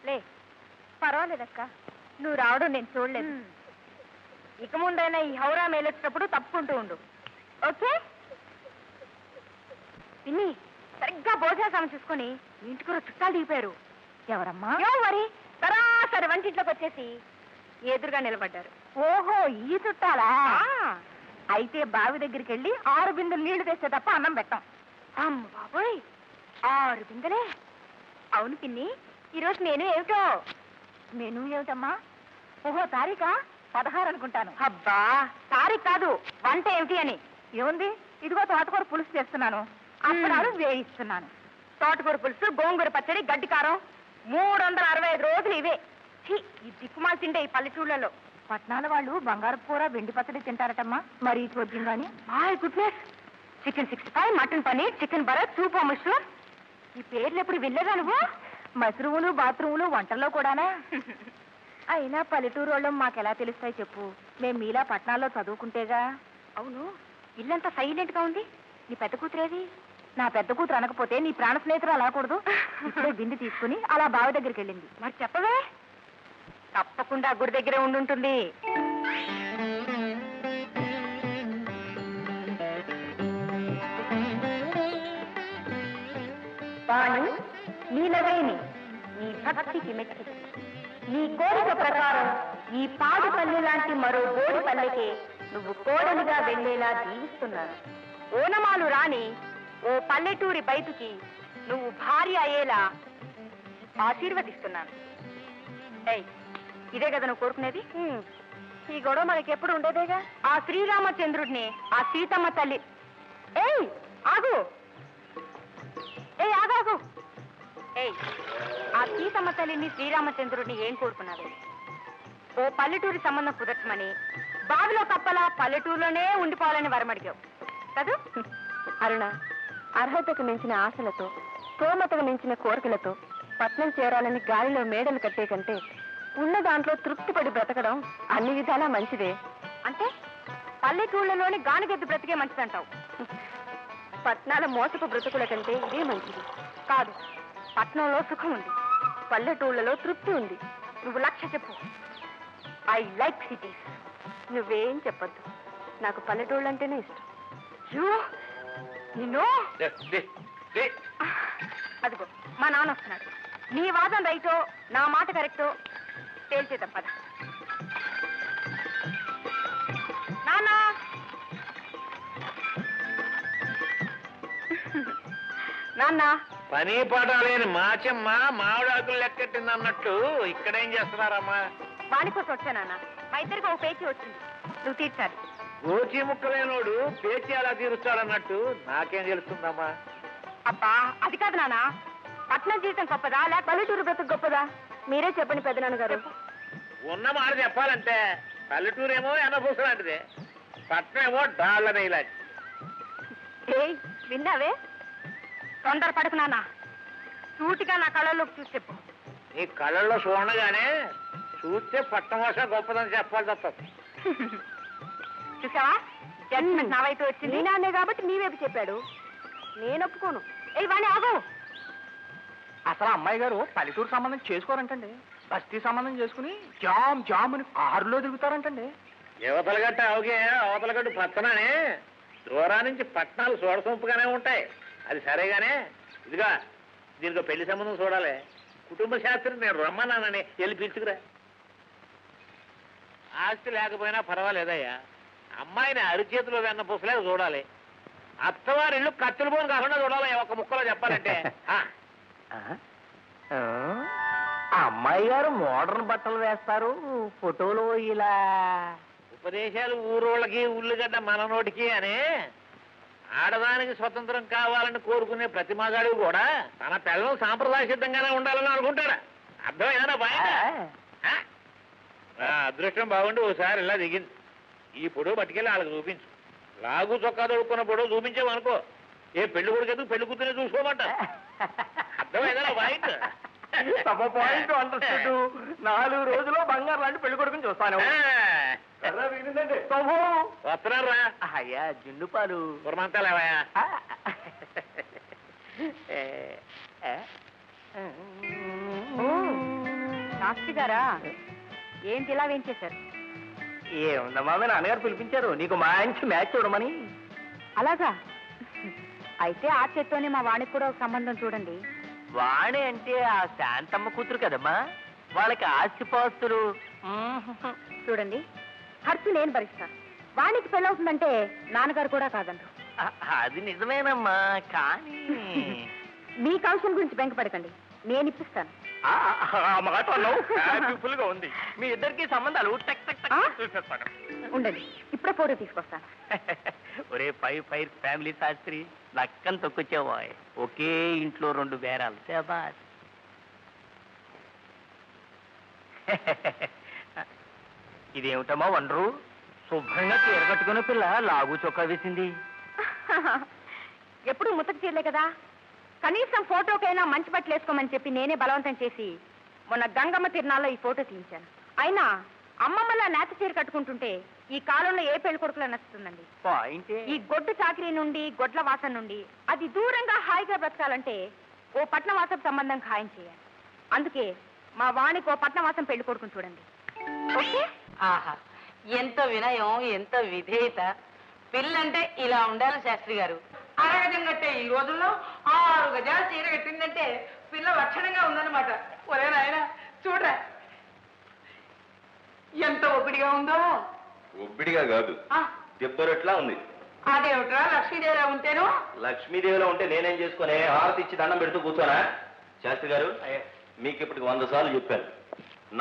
లే, పర్వాలేదక్క, నువ్వు రావడం నేను చూడలేదు. ఇక ముందైనా ఈ హౌరా మేలొచ్చినప్పుడు తప్పుకుంటూ ఉండు, ఓకే? పిన్ని, సరిగ్గా భోజన సమయం చూసుకొని ఇంటికి చుట్టాలు దిగిపోయారు. ఎవరమ్మా? మరి సరాసరి వంటింట్లోకి వచ్చేసి ఎదురుగా నిలబడ్డారు. ఓహో, ఈ చుట్టాలా? అయితే బావి దగ్గరికి వెళ్ళి 6 బిందెలు నీళ్లు తెస్తే తప్ప అన్నం పెట్టాం. అమ్మ బాబోయ్, 6 బిందెలే? అవును పిన్ని, ఈరోజు మెనూ ఏమిటో? మెనూ ఏమిటమ్మా? ఓహో, తారీఖా? 16 అనుకుంటాను. అబ్బా, తారీఖు కాదు, వంట ఏమిటి అని. ఏముంది, ఇదిగో తోటకూర పులుసు చేస్తున్నాను, అప్పడాలు వేయిస్తున్నాను. తోటకూర పులుసు, గోంగూర పచ్చడి, గడ్డి కారం, 365 రోజులు ఇవే. ఈ దిక్కుమాలు తిండే ఈ పల్లెటూళ్ళలో. పట్నాల వాళ్ళు బంగారు కూర, వెండి పచ్చడి తింటారటమ్మా. మరి చూద్దాం కానీ. My goodness, chicken 65, mutton paneer, chicken Bharat, soup mushroom. ఈ పేర్లు ఎప్పుడు వినలేదా నువ్వు? మష్రూములు, బాత్రూములు వంటల్లో కూడానా? అయినా పల్లెటూరు వాళ్ళం మాకెలా తెలుస్తాయి చెప్పు? మేము మీలా పట్నాల్లో చదువుకుంటేగా. అవును, ఇల్లంతా సైలెంట్ గా ఉంది. నీ పెద్ద కూతురేది? నా పెద్ద కూతురు అనకపోతే నీ ప్రాణ స్నేహితులు అలాకూడదు. ఇప్పుడే బింది తీసుకుని అలా బావి దగ్గరికి వెళ్ళింది. మరి చెప్పవే? తప్పకుండా గుడి దగ్గరే ఉండుంటుంది. వాణి, నీలవేణి, నీ భక్తికి మెచ్చి నీ కోరిక ప్రకారం ఈ పాడుపల్లి లాంటి మరో గోడి పల్లెకే నువ్వు కోడలిగా వెళ్లేలా దీవిస్తున్నాను. ఓనమాలు రాని ఓ పల్లెటూరి బయటికి నువ్వు భార్య అయ్యేలా ఆశీర్వదిస్తున్నాను. ఇదే కదా నువ్వు కోరుకునేది? ఈ గొడవ మనకెప్పుడు ఉండేదేగా. ఆ శ్రీరామచంద్రుడిని ఆ సీతమ్మ తల్లి. ఆగు, ఆగాగు. ఆ సీతమ్మ తల్లిని, శ్రీరామచంద్రుడిని ఏం కోరుకున్నావు? ఓ పల్లెటూరి సంబంధం కుదర్చమని, బావిలో కప్పలా పల్లెటూరులోనే ఉండిపోవాలని వరమడిగావు కదూ? అరుణ, అర్హతకు మించిన ఆశలతో, స్తోమతకు మించిన కోరికలతో పట్నం చేరాలని గాలిలో మేడలు కట్టే కంటే ఉన్న దాంట్లో తృప్తిపడి బ్రతకడం అన్ని విధాలా మంచిదే. అంటే పల్లెటూళ్ళలోని గానిగెద్దు బ్రతికే మంచిదంటావు? పట్నాల మోసపు బ్రతుకుల కంటే ఇదే మంచిది. కాదు, పట్నంలో సుఖం ఉంది, పల్లెటూళ్ళలో తృప్తి ఉంది. నువ్వు లక్ష్య చెప్పు. I like cities. నువ్వేం చెప్పద్దు, నాకు పల్లెటూళ్ళంటేనే ఇష్టం. అదిగో మా నాన్న వస్తున్నాడు. నీ వాదన రైటో, నా మాట కరెక్టో తేల్చే తప్పదా? నాన్న, నాన్న. పని పాట లేని మాచమ్మ మామిడాకులు లెక్కెట్టింది అన్నట్టు ఇక్కడేం చేస్తున్నారమ్మా? వాణి కోసం వచ్చా నాన్న. మా ఇద్దరికి ఒక పేచీ వచ్చింది, నువ్వు తీర్చాలి. గోచి ముక్కలేనోడు పేచి అలా తీరుస్తాడన్నట్టు నాకేం తెలుస్తుందమ్మా? అబ్బా, అది కాదు నాన్న. పట్నం జీవితం గొప్పదా లేక పల్లెటూరు బ్రతుకు గొప్పదా? మీరే చెప్పండి పెద్దనాన్న గారు. ఉన్న మాట చెప్పాలంటే పల్లెటూరేమో ఎనభూస లాంటిదే, పట్నం ఏమో డాళ్ల నెయ్యిలాంటి. విన్నావే? తొందర పడుకు నాన్న, సూటిగా నా కళ్ళలోకి చూసి చెప్పు. నీ కళ్ళల్లో చూడగానే చూస్తే పట్నం భాష గొప్పదని చెప్పాలి తప్పదు. చూసావా, జడ్జిమెంట్ నా వైపు వచ్చింది. నాన్నే కాబట్టి నీ వైపు చెప్పాడు, నేను ఒప్పుకోను. వాణి ఆగు. అసలు అమ్మాయి గారు పల్లెటూరు సంబంధం చేసుకోరంటండి, బస్తీ సంబంధం చేసుకుని జామ్ జామ్ అని కారులో తిరుగుతారంటండి. యువతలగట్ట అవగే, అవతలగట్టు పచ్చనానే దూరా నుంచి పట్టణాలు చూడసొంపుగానే ఉంటాయి. అది సరేగానే, ఇదిగా దీనికి పెళ్లి సంబంధం చూడాలి. కుటుంబ శాస్త్రం నేను రమ్మన్నానని వెళ్ళి పిలుచుకురా. ఆస్తి లేకపోయినా పర్వాలేదయ్యా, అమ్మాయిని అరిచేతిలో వెన్న పుసలే చూడాలి. అత్తవారి ఇల్లు కత్తులు పోను కాకుండా చూడాలి, ఒక ముక్కలో చెప్పాలంటే. అమ్మాయి గారు మోడర్న్ బట్టలు వేస్తారు, ఫోటోలు ఇలా ఉపదేశాలు ఊరోళ్ళకి ఉల్లిగడ్డ మన నోటికి అని. ఆడదానికి స్వతంత్రం కావాలని కోరుకునే ప్రతి మగాడు కూడా తన పిల్లలు సాంప్రదాయ సిద్ధంగానే ఉండాలని అనుకుంటాడా? అర్థమైనా బాయ్? అదృష్టం బాగుండి ఓసారి ఇలా దిగింది. ఈ పొడవు పట్టుకెళ్ళి వాళ్ళకి చూపించు. లాగు చొక్కా దొడుకున్న పొడవు చూపించామనుకో, ఏ పెళ్లి కొడుకు పెళ్లి కూతురే చూసుకోమంట. అర్థమైందా పాయింట్? పాయింట్ అంటాడు. 4 రోజుల్లో బంగారు లాంటి పెళ్లి కొడుకుని చూస్తాను. వస్తున్నారా? అయ్యా జున్ను పాలు పురమంతా లేవయా? శాస్త్రి గారా ఏంటి ఇలా వేయించేశారు? ఏముందమ్మా మీ నాన్నగారు పిలిపించారు నీకు మంచి మ్యాచ్ చూడమని. అలాగా? అయితే ఆ చేత్తోనే మా వాడికి కూడా ఒక సంబంధం చూడండి. వాణి అంటే ఆ శాంతమ్మ కూతురు కదమ్మా, వాళ్ళకి ఆస్తిపాస్తులు. చూడండి, ఖర్చు నేను భరిస్తాను. వానికి పెళ్ళవుతుందంటే నాన్నగారు కూడా కాదంటారు. అది నిజమేనమ్మా, కానీ మీ కౌశల్ గురించి బెంకపడకండి, నేను ఇప్పిస్తాను. మాట బ్యూటిఫుల్ గా ఉంది. మీ ఇద్దరికి సంబంధాలు టక్ టక్ టక్ చూసేస్తాను. ఉండండి, ఇప్పుడే ఫోటో తీసుకొస్తాను. ఒరే ఫైర్ ఫ్యామిలీ శాస్త్రి, లక్కని తొక్కొచ్చావా? ఒకే ఇంట్లో 2 బేరాలు. శాబాష్. ఇదేమిటమ్మా వండరు, శుభ్రంగా చీర కట్టుకునే పిల్ల లాగు చొక్కా వేసింది. ఎప్పుడు ముత్తకు చీరలే కదా, కనీసం ఫోటోకైనా మంచి బట్టలు వేసుకోమని చెప్పి నేనే బలవంతం చేసి మొన్న గంగమ్మ తిరునాళ్ళలో ఈ ఫోటో తీయించాను. అయినా అమ్మమ్మలా నేత చీర కట్టుకుంటుంటే ఈ కాలంలో ఏ పెళ్లి కొడుకులా నచ్చుతుందండి? ఈ గొడ్డు చాకరీ నుండి, గొడ్ల వాసన నుండి అది దూరంగా హాయిగా బ్రతకాలంటే ఓ పట్నవాసం సంబంధం ఖాయం చేయాలి. అందుకే మా వాణికి ఓ పట్నవాసం పెళ్లి కొడుకుని చూడండి. ఓకే? ఆహా, ఎంత వినయం, ఎంత విధేయత. పిల్లంటే ఇలా ఉండాలి శాస్త్రి గారు. అరగజం కట్టే ఈ రోజుల్లో 6 గజాల చీర కట్టిందంటే పిల్ల లక్షణంగా ఉందన్నమాట. ఒరే నాయన చూడరా ఎంత ఒప్పిడిగా ఉందో. ఒబ్బిడిగా కాదు, దెబ్బరొట్లా ఉంది. అదేమిట్రా లక్ష్మీదేవిలా ఉంటేను? లక్ష్మీదేవిలో ఉంటే నేనేం చేసుకునే హారతి ఇచ్చి దండం పెడుతూ కూర్చోనా? శాస్త్రి గారు, మీకు ఇప్పటికి 100 సార్లు చెప్పాను,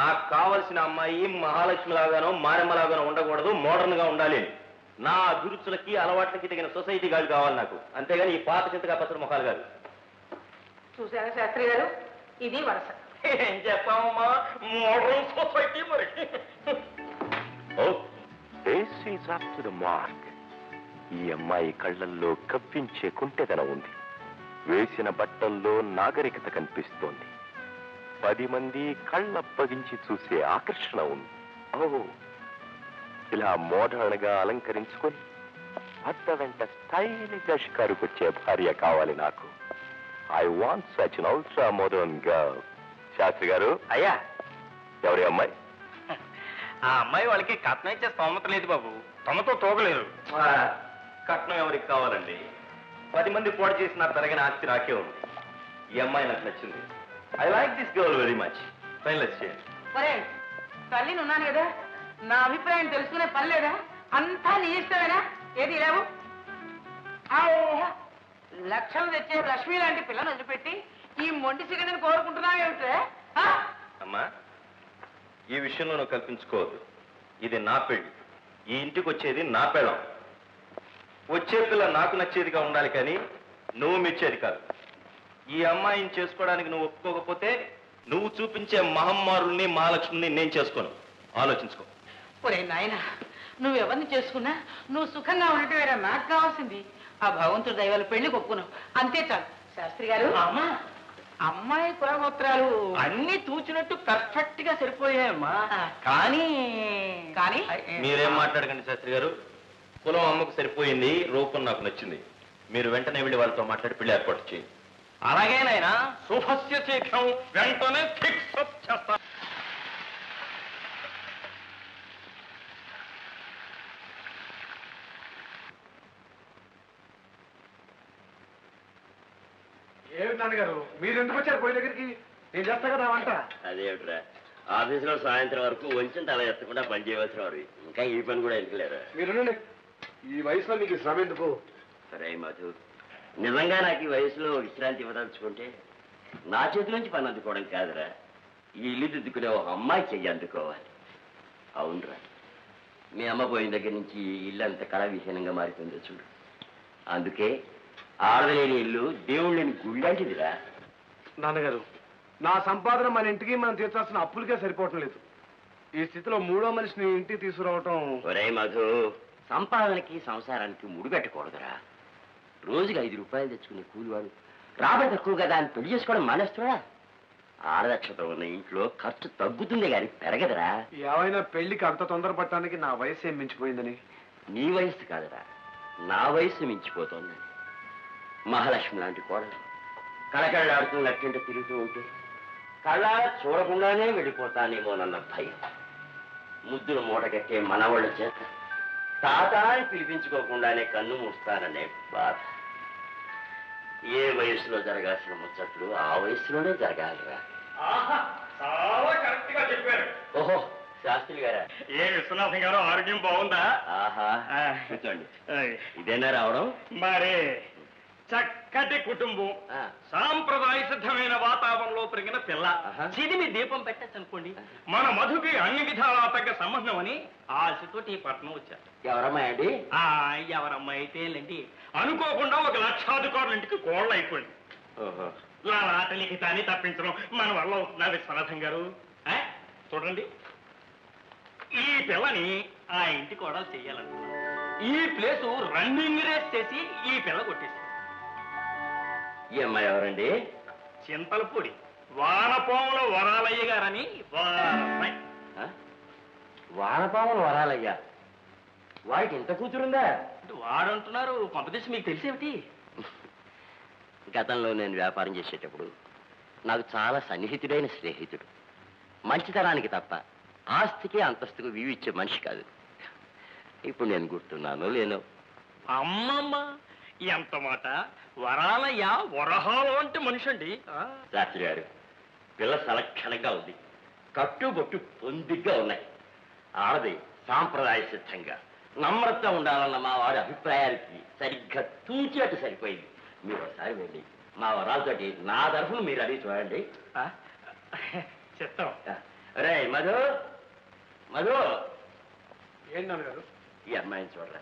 నాకు కావలసిన అమ్మాయి మహాలక్ష్మి లాగానో మారెమ్మ లాగానో ఉండకూడదు, మోడర్న్ గా ఉండాలి. నా అభిరుచులకి అలవాట్లకి తగిన సొసైటీ గాడు కావాలి నాకు, అంతేగాని ఈ పాత చింతగా పసరు ముఖాలు కాదు. చూసారా శాస్త్రి గారు, ఇది వరుస. ఏం చెప్పామమ్మా, మోడర్న్ సొసైటీ మరి. ఈ అమ్మాయి కళ్ళల్లో కవ్వించే కుంటెదనం ఉంది, వేసిన బట్టల్లో నాగరికత కనిపిస్తోంది, 10 మంది కళ్ళప్పగించి చూసే ఆకర్షణ ఉంది. ఓ, ఇలా మోడర్న్ గా అలంకరించుకొని భర్త వెంట స్టైలిష్ గా షికారుకొచ్చే భార్య కావాలి నాకు. I want such an ultra modern girl. Shastri గారు, అయ్యా, ఎవరి అమ్మాయి? ఆ అమ్మాయి వాళ్ళకి కట్నం ఇచ్చే స్తోమత లేదు బాబు, తమతో తోగలేరు. కట్నం ఎవరికి కావాలండి? 10 మంది పోటీ చేసిన తరగిన ఆస్తి రాకే ఉంది. ఈ అమ్మాయి నాకు నచ్చింది. I like this girl very much. Finalise చేయండి. ఒరే, తల్లిని ఉన్నాను కదా, నా అభిప్రాయం తెలుసుకునే పని లేదా? అంతా నీ ఇష్టమేనా? ఏది లేవు, లక్షలు తెచ్చే లక్ష్మి లాంటి పిల్లని వదిలిపెట్టి ఈ మొండి సిగండిని కోరుకుంటున్నావేమిటే? అమ్మా, ఈ విషయంలో నువ్వు కల్పించుకోవద్దు. ఇది నా పెళ్లి, ఈ ఇంటికి వచ్చేది నా పెళ్ళం. వచ్చే పిల్ల నాకు నచ్చేదిగా ఉండాలి కానీ నువ్వు మెచ్చేది కాదు. ఈ అమ్మాయిని చేసుకోవడానికి నువ్వు ఒప్పుకోకపోతే నువ్వు చూపించే మహమ్మారుల్ని మహాలక్ష్మిని నేను చేసుకోను. ఆలోచించుకో. ఒరే నాయన, నువ్వెవరిని చేసుకున్నా నువ్వు సుఖంగా ఉండటమేరా నాకు కావాల్సింది. ఆ భగవంతుడు దైవాలు పెళ్లి కొప్పుకున్నావు, అంతే చాలు. శాస్త్రి గారు, అమ్మా, అమ్మాయి కులగోత్రాలు అన్ని తూచినట్టు పర్ఫెక్ట్ గా సరిపోయాయమ్మా. కానీ కానీ మీరేం మాట్లాడకండి శాస్త్రి గారు. కులం అమ్మకు సరిపోయింది, రూపం నాకు నచ్చింది. మీరు వెంటనే వెళ్ళి వాళ్ళతో మాట్లాడి పెళ్లి ఏర్పాటు చేయండి. అలాగేనైనా శుభస్య శీఘ్రం, వెంటనే ఫిక్స్ అప్ చేస్తా. ఏమిటి నాన్నగారు, మీరు ఎందుకు వచ్చారు పోయి దగ్గరికి? నేను చేస్తా కదా వంట. అదేమిట్రా, ఆఫీసులో సాయంత్రం వరకు వంచిన తల ఎత్తకుండా పని చేయవలసిన వారు ఇంకా ఈ పని కూడా ఎందుకులేరా? మీరు ఈ వయసులో మీకు శ్రమ ఎందుకు? సరే మధు, నిజంగా నాకు ఈ వయసులో విశ్రాంతి ఇవ్వదలుచుకుంటే నా చేతిలోంచి పని అందుకోవడం కాదురా, ఈ ఇల్లు దిద్దుకునే ఒక అమ్మాయి చెయ్యి అందుకోవాలి. అవునరా, మీ అమ్మ పోయిన దగ్గర నుంచి ఈ ఇల్లు అంత కళ విహీనంగా మారిపోయిందో చూడు. అందుకే ఆడలేని ఇల్లు దేవుళ్ళని గుళ్ళంటిదిరా. నాన్నగారు, నా సంపాదన మన ఇంటికి మనం తీర్చాల్సిన అప్పులకే సరిపోవటం లేదు. ఈ స్థితిలో 3వ మనిషిని ఇంటికి తీసుకురావటం. ఒరే మధు, సంపాదనకి సంసారానికి ముడిపెట్టకూడదురా. రోజుకి 5 రూపాయలు తెచ్చుకునే కూలివాడు రాబడి తక్కువ కదా అని పెళ్లి చేసుకోవడం మానేస్తున్నా. ఆడదక్షత ఉన్న ఇంట్లో ఖర్చు తగ్గుతుంది కానీ పెరగదురా. ఏమైనా పెళ్లికి అంత తొందరపడటానికి నా వయసు ఏం మించిపోయిందని? నీ వయసు కాదురా, నా వయసు మించిపోతోందని. మహాలక్ష్మి లాంటి కోడలు కళకళలాడుతూ నట్టింట తిరుగుతూ ఉంటే కళ్ళ చూడకుండానే వెళ్ళిపోతానేమోనన్న భయం, ముద్దులు మూటగట్టే మనవాళ్ళ చేత తాత అని పిలిపించుకోకుండానే కన్ను మూస్తాననే బాధ. ఏ వయసులో జరగాల్సిన ముచ్చట్లు ఆ వయసులోనే జరగాలిరా. చాలా కరెక్ట్ గా చెప్పారు. ఓహో, శాస్త్రి గారా? ఏ విశ్వనాథం గారు, ఆరోగ్యం బాగుందా? ఆహా, కూర్చోండి. ఇదేనా రావడం? మరే చక్కటి కుటుంబం, సాంప్రదాయ సిద్ధమైన వాతావరణంలో పెరిగిన పిల్ల, చిదిమి దీపం పెట్టచ్చు అనుకోండి. మన మధుకి అన్ని విధాలా తగ్గ సంబంధం అని ఆశతోటి ఈ పట్నం వచ్చారు. ఎవరమ్మాయి అండి? ఎవరమ్మాయి అయితేలేండి, అనుకోకుండా ఒక లక్షాధికారుల ఇంటికి కోళ్ళు అయిపోయింది. లాటలిఖితాన్ని తప్పించడం మన వల్ల అవుతుందా విశ్వనాథం గారు? చూడండి, ఈ పిల్లని ఆ ఇంటి కోడలు చెయ్యాలనుకున్నాం. ఈ ప్లేసు రన్నింగ్ రేస్ చేసి ఈ పిల్ల కొట్టేసి. ఈ అమ్మాయి ఎవరండి? చింతలపూడి వానపాముల వరాలయ్య గారని వారమ్మాయి. వానపాముల వరాలయ్యా? వాడికి ఇంత కూతురుందా? వాడంటున్నారు, కొంపదీసి మీకు తెలిసేమిటి? గతంలో నేను వ్యాపారం చేసేటప్పుడు నాకు చాలా సన్నిహితుడైన స్నేహితుడు. మంచితనానికి తప్ప ఆస్తికి అంతస్తుకు వివిచ్చే మనిషి కాదు. ఇప్పుడు నేను గుర్తున్నాను లేను. అమ్మమ్మ, ఎంత మాట! వరాలయ్య వరహాలు అంటే మనిషి అండి. శాస్త్రి గారు, పిల్ల సలక్షణంగా ఉంది, కట్టుబొట్టు పొందిగ్గా ఉన్నాయి. ఆడది సాంప్రదాయ సిద్ధంగా నమ్రత ఉండాలన్న మా వారి అభిప్రాయానికి సరిగ్గా తూచేట్టు సరిపోయింది. మీరు ఒకసారి వెళ్ళి మా వరాలతోటి నా తరఫున మీరు అడిగి చూడండి. చెప్తాం. రే మధు, మధు, ఏంటన్నారు గారు? ఈ అమ్మాయిని చూడరా.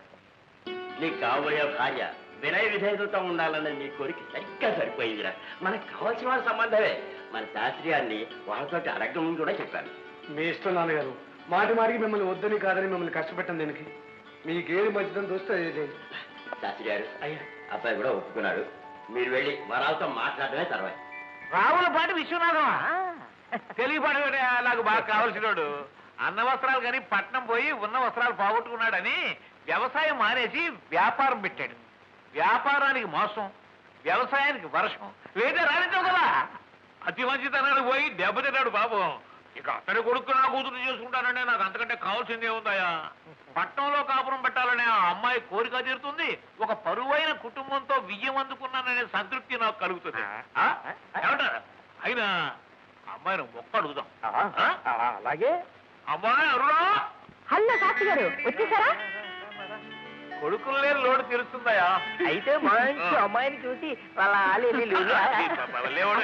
నీకు కాబోయే భార్య వినయ విధేయతతో ఉండాలన్న నీ కోరిక సరిగ్గా సరిపోయిందిరా. మనకు కావాల్సిన వాళ్ళ సంబంధమే. మన శాస్త్రి గారిని వాళ్ళతోటి అడగమని కూడా చెప్పాను. మీ ఇష్టం నాన్నగారు. మాటి మాటికి మిమ్మల్ని వద్దని కాదని మిమ్మల్ని కష్టపెట్టాను. దీనికి మీకేది మంచిదని చూస్తే శాస్త్రి గారు, అబ్బాయి కూడా ఒప్పుకున్నాడు. మీరు వెళ్ళి వరాలతో మాట్లాడమే తర్వాత. రావుల పాటి విశ్వనాథమా? తెలియపాడు నాకు బాగా కావలసినోడు. అన్న వస్త్రాలు కానీ పట్నం పోయి ఉన్న వస్త్రాలు పోగొట్టుకున్నాడని వ్యవసాయం మానేసి వ్యాపారం పెట్టాడు. వ్యాపారానికి మోసం, వ్యవసాయానికి వర్షం, వేరే రాణించావు కదా. అతి మంచితనానికి పోయి దెబ్బతిన్నాడు పాపం. ఇక అతని కొడుకు నా కూతురు చేసుకుంటానంటే నాకు అంతకంటే కావాల్సింది ఏముందాయా? పట్నంలో కాపురం పెట్టాలనే ఆ అమ్మాయి కోరిక తీరుతుంది, ఒక పరువైన కుటుంబంతో విజయం అందుకున్నాననే సంతృప్తి నాకు కలుగుతుంది. ఏమంటారు? అయినా అమ్మాయిని మొక్క అడుగుదాం. అలాగే. అమ్మాయి అరుణా, హలో శాస్త్రి గారు, వచ్చేసారా? కొడుకులు లేని లోటు తీరుస్తుందయా? అయితే మంచి అమ్మాయిని చూసి వాళ్ళ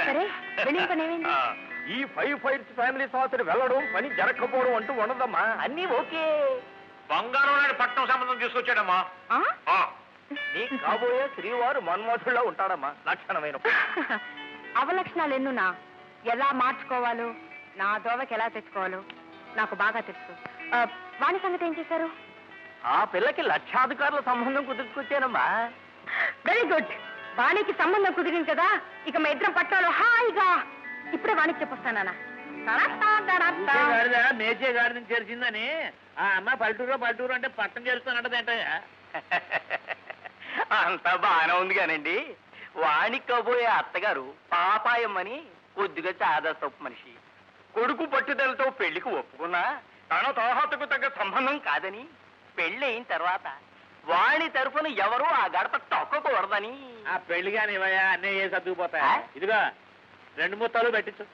సరే, వెళ్ళిన పని ఏమైంది? ఈ 5 ఫైట్స్ ఫ్యామిలీ సంవత్సరం వెళ్ళడం, పని జరగకపోవడం అంటూ ఉండదమ్మా. అన్నీ ఓకే. బంగారం నాడు పట్నం సంబంధం తీసుకొచ్చాడమ్మా. ఆ? నీకు కాబోయే శ్రీవారు మన్మోధుల్లో ఉంటాడమ్మా, లక్షణమైన. అవలక్షణాలు ఎన్నునా ఎలా మార్చుకోవాలో, నా దోవకి ఎలా తెచ్చుకోవాలో నాకు బాగా తెలుసు. వాణి సంగతి ఏం చేశారు? ఆ పిల్లకి లక్షాధికారుల సంబంధం కుదుర్చుకొచ్చానమ్మా. Very good. వాణికి సంబంధం కుదిరింది కదా, ఇక మా ఇద్దరం పట్టాలో హాయిగా. ఇప్పుడే వాణికి చెప్పొస్తానా? మేచే గాడి నుంచి చేర్చిందని ఆ అమ్మ పల్లెటూరు అంటే పట్టం చేరుస్తానంటదేంట. అంతా బాగానే ఉంది కానండి, వాణికి కాబోయే అత్తగారు పాపాయమ్మని కొద్దిగా చాదస్తపు మనిషి. కొడుకు పట్టుదలతో పెళ్లికి ఒప్పుకున్నా తన తోహతకు తగ్గ సంబంధం కాదని, పెళ్లి అయిన తర్వాత వాణి తరఫున ఎవరూ ఆ గడప తొక్కకూడదని. ఆ పెళ్లి కాని ఇవయా అన్నీ ఏ సర్దుకుపోతాయా? ఇదిగా 2 ముత్తాలు పెట్టించు.